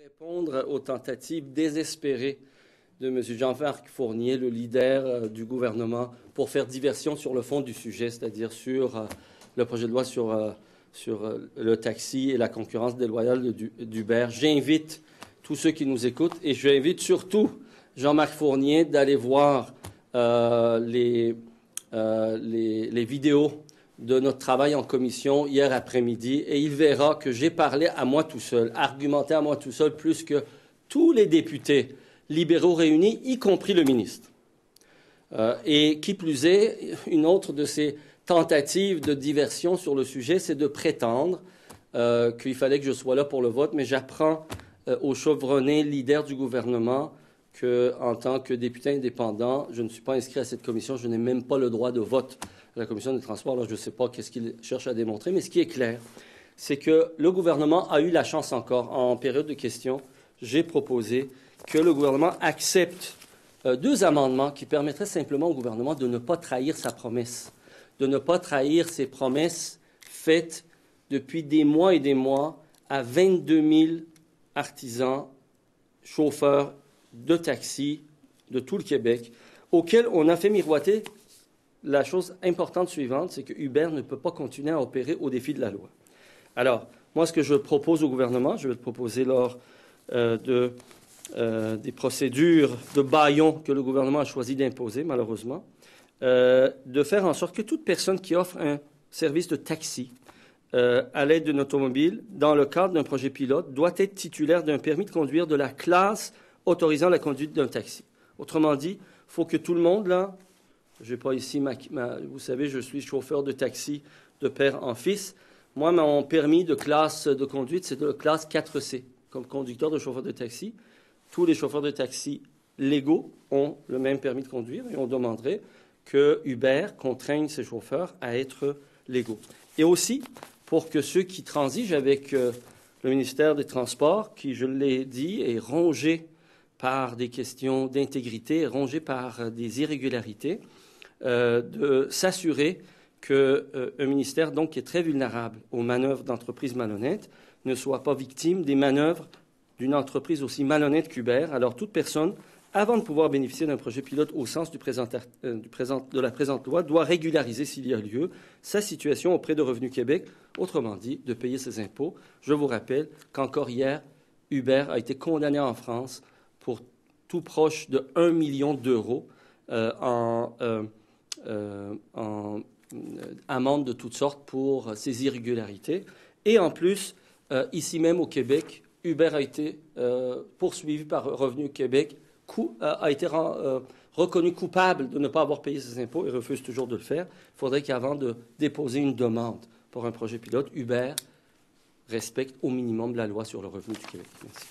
Répondre aux tentatives désespérées de M. Jean-Marc Fournier, le leader du gouvernement, pour faire diversion sur le fond du sujet, c'est-à-dire sur le projet de loi sur le taxi et la concurrence déloyale d'Uber. J'invite tous ceux qui nous écoutent, et j'invite surtout Jean-Marc Fournier d'aller voir les vidéos de notre travail en commission hier après-midi, et il verra que j'ai parlé à moi tout seul, argumenté à moi tout seul, plus que tous les députés libéraux réunis, y compris le ministre. Et qui plus est, une autre de ces tentatives de diversion sur le sujet, c'est de prétendre qu'il fallait que je sois là pour le vote, mais j'apprends au chevronné leader du gouvernement qu'en tant que député indépendant, je ne suis pas inscrit à cette commission, je n'ai même pas le droit de vote à la commission des transports. Alors, je ne sais pas qu'est-ce qu'il cherche à démontrer, mais ce qui est clair, c'est que le gouvernement a eu la chance encore, en période de questions, j'ai proposé que le gouvernement accepte deux amendements qui permettraient simplement au gouvernement de ne pas trahir sa promesse, de ne pas trahir ses promesses faites depuis des mois et des mois à 22 000 artisans, chauffeurs de taxi de tout le Québec, auxquels on a fait miroiter la chose importante suivante, c'est que Uber ne peut pas continuer à opérer au défi de la loi. Alors, moi, ce que je propose au gouvernement, je vais le proposer lors des procédures de bâillon que le gouvernement a choisi d'imposer, malheureusement, de faire en sorte que toute personne qui offre un service de taxi à l'aide d'une automobile, dans le cadre d'un projet pilote, doit être titulaire d'un permis de conduire de la classe autorisant la conduite d'un taxi. Autrement dit, il faut que tout le monde, là, je n'ai pas ici, vous savez, je suis chauffeur de taxi de père en fils. Moi, mon permis de classe de conduite, c'est de classe 4C. Comme conducteur de chauffeur de taxi, tous les chauffeurs de taxi légaux ont le même permis de conduire et on demanderait que Uber contraigne ses chauffeurs à être légaux. Et aussi, pour que ceux qui transigent avec le ministère des Transports, qui, je l'ai dit, est rongé par des questions d'intégrité, rongé par des irrégularités, de s'assurer qu'un ministère donc, qui est très vulnérable aux manœuvres d'entreprises malhonnêtes ne soit pas victime des manœuvres d'une entreprise aussi malhonnête qu'Uber. Alors, toute personne, avant de pouvoir bénéficier d'un projet pilote au sens de la présente loi, doit régulariser, s'il y a lieu, sa situation auprès de Revenu Québec, autrement dit, de payer ses impôts. Je vous rappelle qu'encore hier, Uber a été condamné en France pour tout proche de 1 million d'euros en amende de toutes sortes pour ces irrégularités. Et en plus, ici même au Québec, Uber a été poursuivi par Revenu Québec, a été reconnu coupable de ne pas avoir payé ses impôts et refuse toujours de le faire. Il faudrait qu'avant de déposer une demande pour un projet pilote, Uber respecte au minimum la loi sur le revenu du Québec. Merci.